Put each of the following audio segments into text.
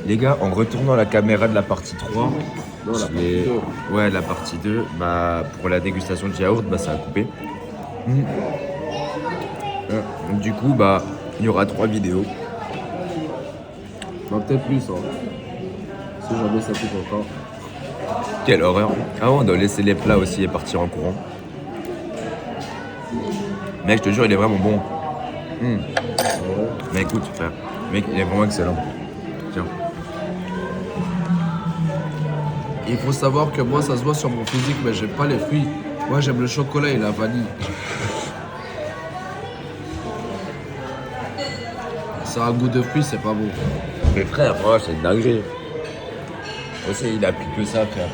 Les gars, en retournant la caméra de la partie 3, Non, la je partie l'ai- 2. ouais, la partie 2, bah, pour la dégustation de yaourt, bah, ça a coupé. Donc, du coup, bah, il y aura 3 vidéos. Bah, peut-être plus, hein. Si jamais ça coupe encore. Quelle horreur. Ah, on doit laisser les plats aussi et partir en courant. Mec, je te jure, il est vraiment bon. Ah ouais. Mais écoute, frère, mec, il est vraiment excellent. Tiens. Il faut savoir que moi, ça se voit sur mon physique, mais j'aime pas les fruits. Moi, j'aime le chocolat et la vanille. Ça a un goût de fruits, c'est pas bon. Mais frère, oh, c'est une dinguerie. Aussi, il a plus que ça, frère.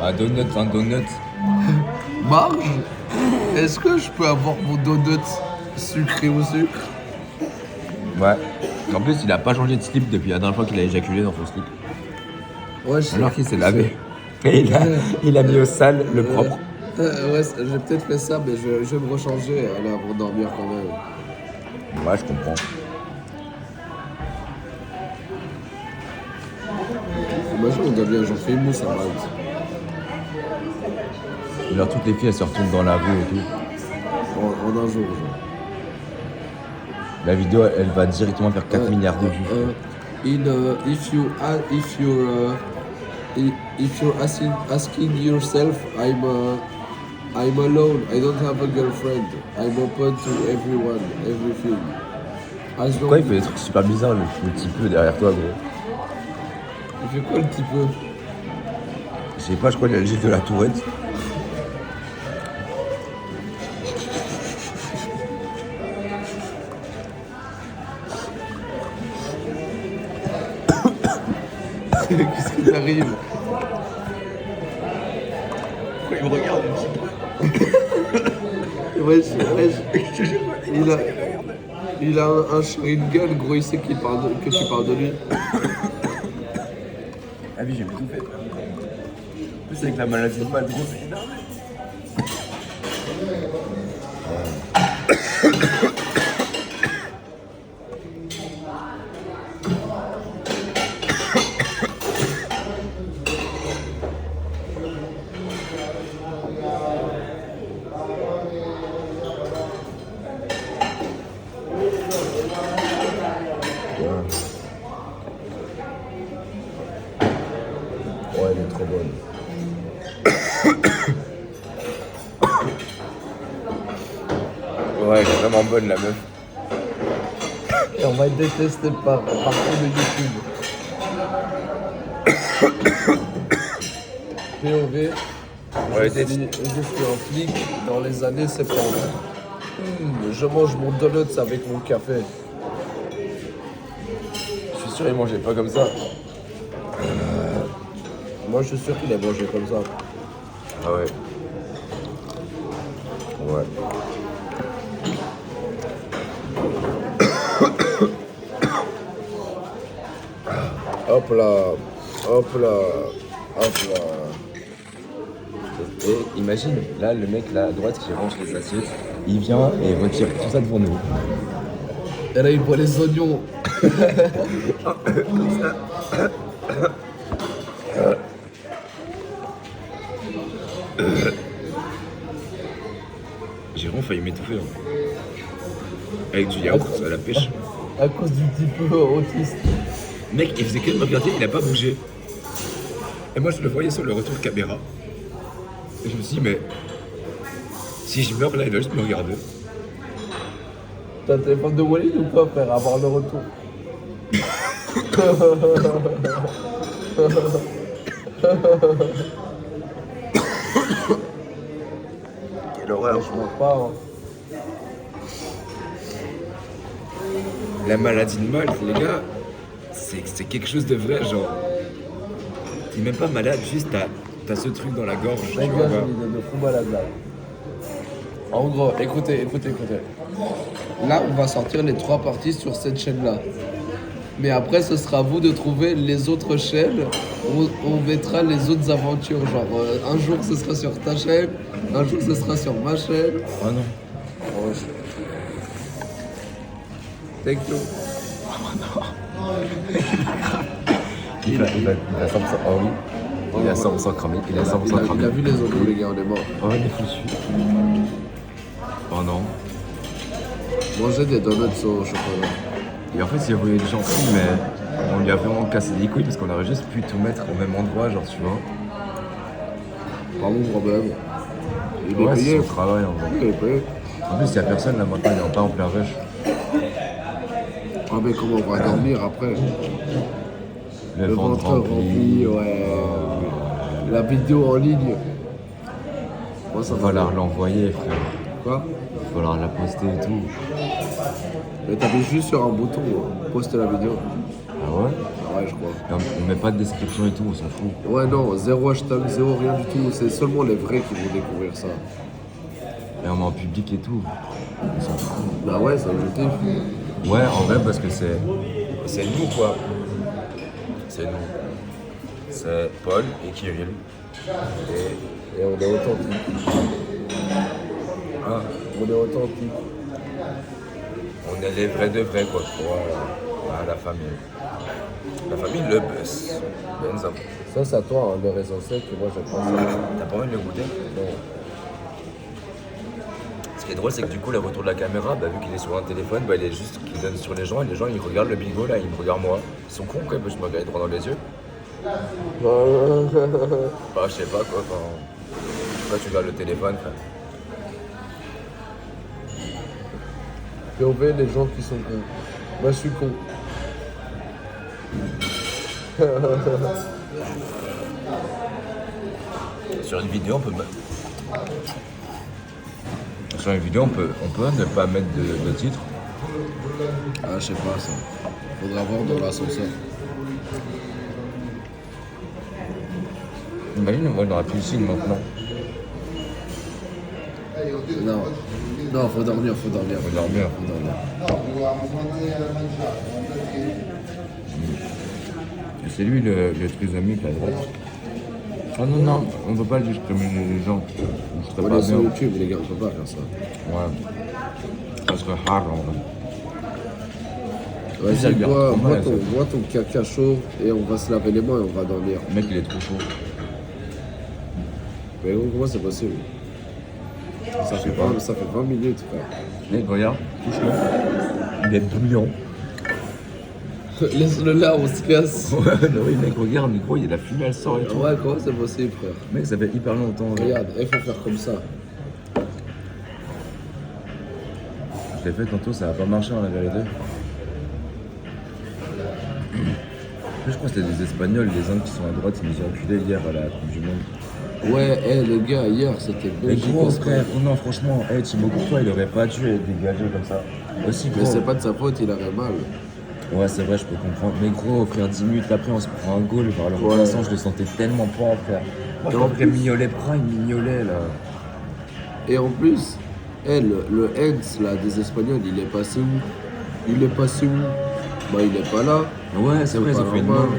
Un donut. Marge, est-ce que je peux avoir mon donut sucré au sucre? Ouais. En plus, il a pas changé de slip depuis la dernière fois qu'il a éjaculé dans son slip. Ouais, je sais. Alors qu'il s'est lavé. Et il a mis au sale le propre. Ouais, j'ai peut-être fait ça, mais je vais me rechanger aller avant de dormir quand même. Ouais, je comprends. Imagine, on devient genre famous à Malte. Alors, toutes les filles, elles se retournent dans la rue et tout. En un jour, genre. La vidéo, elle va directement faire 4 milliards de vues. If you're asking yourself, I'm alone. I don't have a girlfriend. I'm open to everyone, everything. As long Pourquoi il fait des trucs super bizarres, le petit peu derrière toi, gros? Il fait quoi le petit peu? Je sais pas, je crois qu'il a le gif de la Tourette. Qu'est-ce qui t'arrive? Il me regarde un petit peu. Wesh. Il a un Sharingan, gros, il sait que tu parles de lui. Ah oui, j'ai tout fait. En plus, avec la maladie de mal, gros, c'est énorme. Ouais, elle est trop bonne. Ouais, elle est vraiment bonne, la meuf. Et on va être détesté par tout de YouTube. POV, Ouais, je suis un flic dans les années 70. Je mange mon donuts avec mon café. Je suis sûr, il mangeait pas comme ça. Moi, je suis sûr qu'il a mangé comme ça. Ah ouais. Ouais. Hop là, hop là, hop là. Et imagine, là, le mec là à droite qui range les assiettes, il vient et retire tout ça devant nous. Et là, il voit les oignons. J'ai vraiment failli m'étouffer. Hein. Avec du yaourt à la pêche. À cause du type autiste. Mec, il faisait que de me regarder, il a pas bougé. Et moi, je le voyais sur le retour de caméra. Et je me suis dit, mais si je meurs là, il va juste me regarder. T'as le téléphone de Walid ou pas, frère, avoir le retour? Quelle horreur. Je mange pas, hein. La maladie de Malte, les gars, c'est quelque chose de vrai, genre. T'es même pas malade, juste t'as ce truc dans la gorge. Tu Les vois gars, j'ai pas. une idée de fou malade là. En gros, écoutez. Là, on va sortir les 3 parties sur cette chaîne-là. Mais après, ce sera à vous de trouver les autres chaînes où on mettra les autres aventures. Genre, un jour, ce sera sur ta chaîne, un jour, ce sera sur ma chaîne. Oh non. Oh, Thank you. Il a 100%. Oh oui. Il a 100% cramé. Il a 100% cramé. Il a vu les oignons, les gars, on est morts. Oh, il est foutu. Oh non. Manger des donuts au chocolat. Et en fait, il voulait être gentil, mais on lui a vraiment cassé les couilles parce qu'on aurait juste pu tout mettre au même endroit, genre, tu vois. Pas mon problème. Il est Ouais, payé. c'est son travail en vrai. Il est payé. En plus, il n'y a personne là maintenant, il n'est pas en plein rush. Ah, mais comment on va dormir après? Le ventre rempli. ouais. La vidéo en ligne. Moi, ça Il va falloir l'envoyer, frère. Quoi? Il va falloir la poster et tout. Mais t'appuies juste sur un bouton, poste la vidéo. Ah ouais? Ah ouais, je crois. Et on met pas de description et tout, on s'en fout. Ouais, non, zéro hashtag, zéro rien du tout. C'est seulement les vrais qui vont découvrir ça. Et on met en public et tout. On s'en fout. Bah ouais, c'est objectif. Ouais, en vrai, parce que c'est nous, quoi. C'est nous. C'est Paul et Kirill. Et on est authentique. Ah, On est authentique. on est les vrais de vrais, quoi. Voilà, la famille. La famille, le bus. Benza. Ça, c'est à toi, hein, le raisin sec, et moi, j'aime pas ça. T'as pas envie de le goûter? Non. Ce qui est drôle, c'est que du coup, le retour de la caméra, vu qu'il est sur un téléphone, il est juste qu'il donne sur les gens et les gens ils regardent le bigot là, ils me regardent moi. Ils sont cons quoi, je me regarde droit dans les yeux. Bah, je sais pas quoi, quand tu regardes le téléphone, frère. POV, les gens qui sont cons. Moi, je suis con. Sur une vidéo, on peut. Sur une vidéo, on peut ne pas mettre de titre. Ah, je sais pas ça. Faudra voir dans l'ascenseur. Imagine, on va dans la piscine maintenant. Non. Non, faut dormir, faut dormir. Faut dormir. Faut dormir. Et c'est lui le trisomique à droite. Ah non, non, on peut pas discriminer les gens. On serait On pas est sur bien. YouTube, les gars, on peut pas faire ça. Ouais. Ça serait hard en vrai. Vas-y, regarde trop mal, bois ton caca chaud et on va se laver les mains et on va dormir. Le mec, il est trop chaud. Mais gros, comment c'est possible? Ça fait 20 minutes, frère. Mec, regarde, touche-le. Il est bouillant. Laisse-le là, on se casse. Ouais, bah oui, mec, regarde, mais gros, il y a la fumée, elle sort et tout. Ouais, comment c'est possible, frère? Mec, ça fait hyper longtemps. Regarde, il faut faire comme ça. Je l'ai fait tantôt, ça va pas marcher en la vérité. Je crois que c'était des Espagnols, les Indes qui sont à droite, ils nous ont enculés hier à la Coupe du Monde. Ouais, les gars, hier, c'était Mais Belgique. gros, Espagne. frère, non, franchement, Thibaut Courtois, il aurait pas dû être dégagé comme ça. Aussi, Mais gros. c'est pas de sa faute, il avait mal. Ouais, c'est vrai, je peux comprendre. Mais gros, frère, 10 minutes après, on se prend un goal. Par le remplaçant, je le sentais tellement pas, frère. Moi, je en crois que Mignolet prend, il mignolait, là. Et en plus, le Hens, là, des Espagnols, il est passé où? Il est passé où? Bah, il est pas là. Ouais, c'est vrai, pas ça fait une normal. main.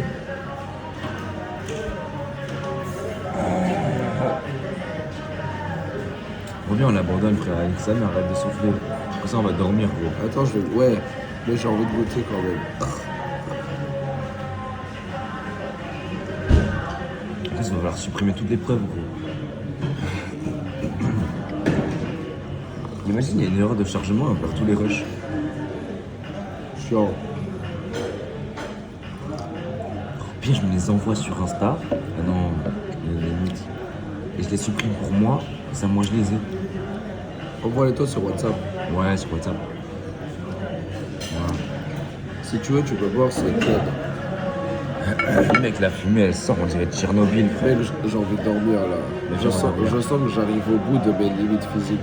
Reviens, on abandonne, frère. Avec ça, mais arrête de souffler. Comme ça, on va dormir, gros. Attends, je vais. Ouais, mais j'ai envie de goûter quand même. En plus, il va falloir supprimer toutes les preuves, gros. Imagine, il y a une erreur de chargement, on perd tous les rushs. Chiant. Puis je me les envoie sur Insta. Ah non, limite. Et je les supprime pour moi, et ça, moi, je les ai. Envoie-les toi sur WhatsApp. Ouais, sur WhatsApp. Voilà. Si tu veux, tu peux voir, c'est clair. Mec, la fumée, elle sort, on dirait Tchernobyl, frère. Mec, j'ai envie de dormir là. Mais Je sens que j'arrive au bout de mes limites physiques.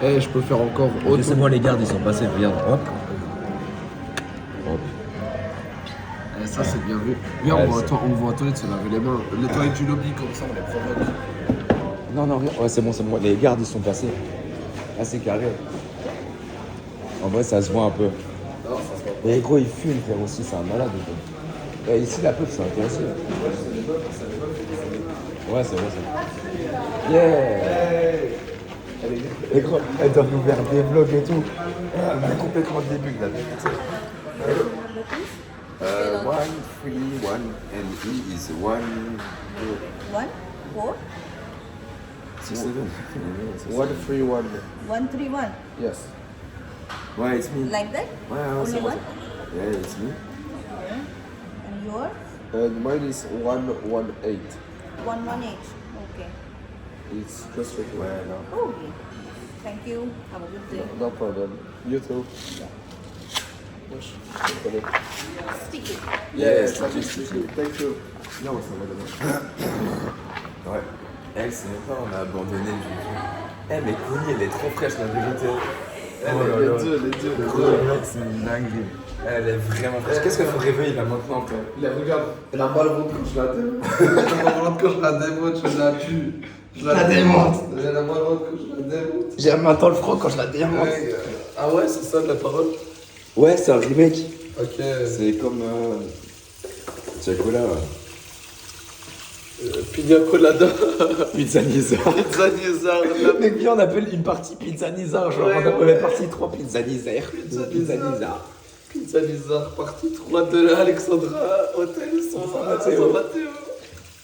Eh, je peux faire encore autre. C'est bon, les gardes, ils sont passés, regarde. Hop. Hop. Eh, ça, c'est bien vu. Viens, Ouais, on va aux toilettes se laver les mains. Les toilettes du lobby, comme ça, on les provoque. Non, non, rien. Ouais, c'est bon, c'est bon. Les gardes, ils sont passés. Là, c'est carré. En vrai, ça se voit un peu. Non, ça se va. Et gros, il fume, frère, aussi, c'est un malade. Et ici, la peuple, c'est intéressant. Ouais, c'est vrai, c'est vrai. Yeah! Et gros, elle doit nous faire des vlogs et tout. On est complètement début là. Moi, 131 and he is 1 1, 4, 67. 131. 131. Yes. Why it's me? Like that? Ouais, Only c'est one? Yeah, it's me. Okay. And yours? And mine is 118. 118. Okay. It's just right Ouais, non. Okay. Thank you. Have a good day. No problem. You too. Wesh, désolé. Stick it. Yes, thank you. Non, ça va demain. Ouais. Elle, c'est même pas, on a abandonné le jeu. Eh, mais Connie, elle est trop fraîche, la vérité. Les deux. Mec, c'est une dinguerie. Elle est vraiment fraîche. Qu'est-ce qu'elle faut réveiller là maintenant, toi? Regarde, elle a mal au ventre quand je la démonte. Elle a mal au ventre quand je la démonte, je la tue. Je la démonte. Elle a mal au ventre quand je la démonte. J'ai maintenant le froid quand je la démonte. Ah ouais, c'est ça la parole? Ouais, c'est un remake. Ok. C'est comme. C'est quoi là? Pina colada. Pizza Nizar. Pizza Nizar. Mec, viens, on appelle une partie Pizza Nizar. Genre, on appelle partie 3 Pizza Nizar. Pizza Nizar. Pizza Nizar, partie 3 de Alexandra Hôtel San Matteo.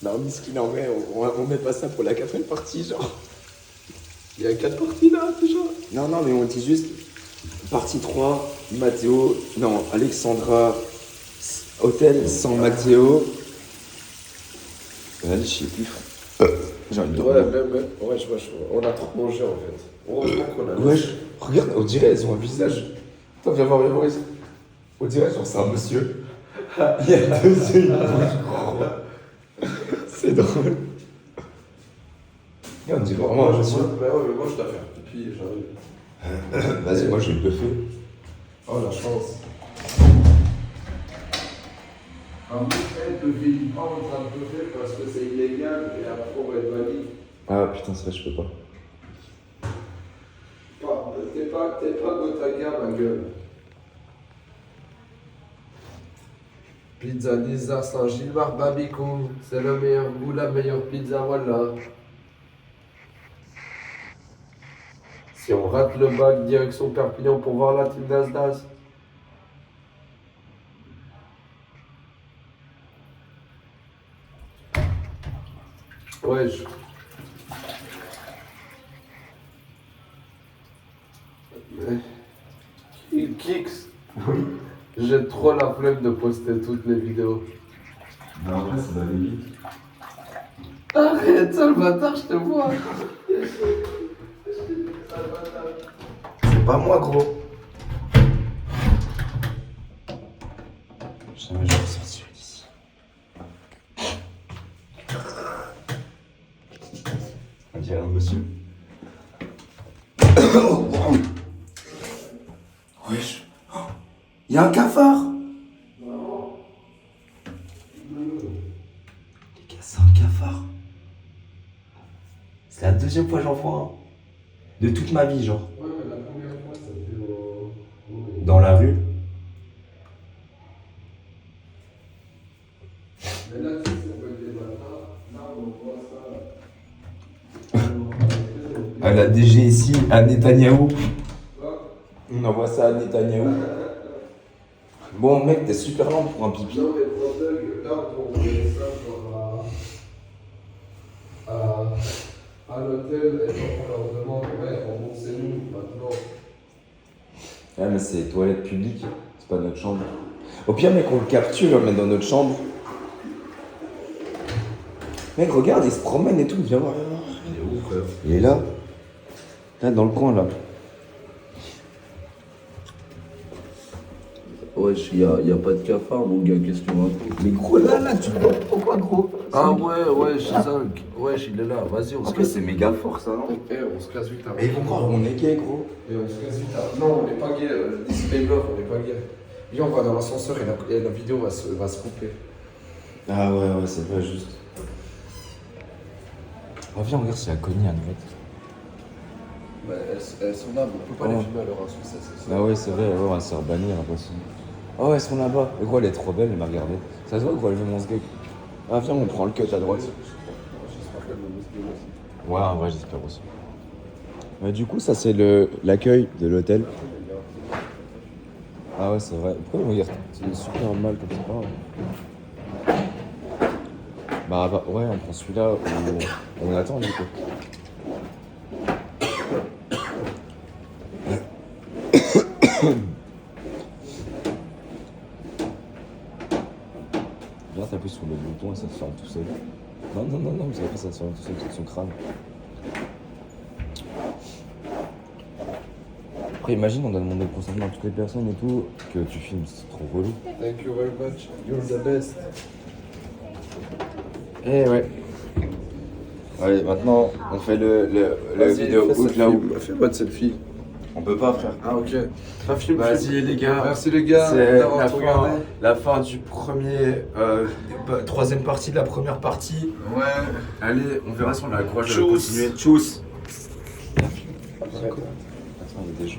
Non, miskin, en vrai, on met pas ça pour la 4ème partie, genre. Il y a 4 parties là déjà. Non, mais on dit juste partie 3, Matteo. Non, Alexandra Hôtel San Matteo. Allez, je sais plus, frère. J'ai envie de dormir. Ouais, on a trop mangé en fait. Heureusement qu'on a. Wesh, regarde, on dirait elles ont un visage. Attends, viens voir ici. On dirait genre c'est un monsieur. Il y a 2 yeux, une bouche. C'est drôle. Et on dirait vraiment un monsieur. Bah ouais, mais moi je dois faire pipi, j'arrive. Vas-y, moi je vais le buffer. Oh la chance. En plus, elle ne vit pas en train de buffer parce que c'est illégal et après on va être banni. Ah putain, c'est vrai, je peux pas. T'es pas Gotaga, ma gueule. Pizza Nizar Saint-Gilbert Babicou, c'est le meilleur goût, la meilleure pizza, voilà. Si on rate le bac, direction Perpignan pour voir la team d'Asdas. Wesh. Kix. Oui. J'ai trop la flemme de poster toutes les vidéos. Mais en vrai, ça va aller vite. Arrête, sale bâtard, je te vois. C'est pas moi, gros. Jamais je vais sortir d'ici. On dirait un monsieur. Wesh. Il y a un cafard. Les gars, c'est un cafard. C'est la 2e fois que j'en vois un. De toute ma vie, genre. Ouais, mais la première fois, c'était au. Dans la rue. Mais là, tu sais, on peut être des bâtards. Là, on voit ça. À la DGSI, à Netanyahou. On envoie ça à Netanyahou. Bon, mec, t'es super lent pour un pipi. Non, mais pour Doug, là, on voyait ça genre à l'hôtel, et donc on leur demande, ouais, remboursez-nous maintenant. Ouais, mais c'est toilettes publiques, c'est pas notre chambre. Au pire, mec, on le capture, on le met dans notre chambre. Mec, regarde, il se promène et tout, viens voir. Il est où, frère? Il est là. Là, dans le coin, là. Wesh, y a pas de cafard, mon gars, qu'est-ce que tu racontes? Mais gros, là, tu vois pourquoi, gros? Ah ouais, wesh, 5. Wesh, il est là, vas-y, on se En plus, casse. c'est méga fort, ça, non? Eh, on se casse vite avant. Mais ils vont croire qu'on est gay, gros. Et on se casse vite avant. Non, on n'est pas gay, disclaimer, on n'est pas gay. Viens, on va dans l'ascenseur et la vidéo va se couper. Ah ouais, c'est pas juste. Oh, viens, on regarde s'il y a Connie à droite. Bah, elles sont là, mais on peut pas les filmer à leur insu, ça c'est ça. Ah ouais, c'est vrai, on va se faire bannir, l'impression. Oh, elles sont là-bas. Et gros, elle est trop belle, elle m'a regardé. Ça se voit, gros, elle veut mon sgeg. Ah, viens, on prend le cut à droite. J'espère qu'elle me met ce aussi. Ouais, en vrai, j'espère aussi. Du coup, ça, c'est l'accueil de l'hôtel. Ah ouais, c'est vrai. Pourquoi on regarde? C'est super mal comme ça. Bah ouais, on prend celui-là ou on attend du coup. Viens, t'appuies sur le bouton et ça se ferme tout seul. Non, vous savez pas, ça se ferme tout seul sur son crâne. Après, imagine, on doit demander le consentement à toutes les personnes et tout, que tu filmes, c'est trop relou. Thank you very much. You're the best. Eh ouais. Allez, maintenant, on fait le vidéo out là où. Fais-moi de selfie. On peut pas, frère. Ah, ok. Pas film. Vas-y les gars. Merci les gars C'est d'avoir regardé. la fin du premier, troisième partie de la première partie. Ouais. Allez, on verra si on a la courage de Tchuss. continuer. Tchuss. Attends, il y a des gens.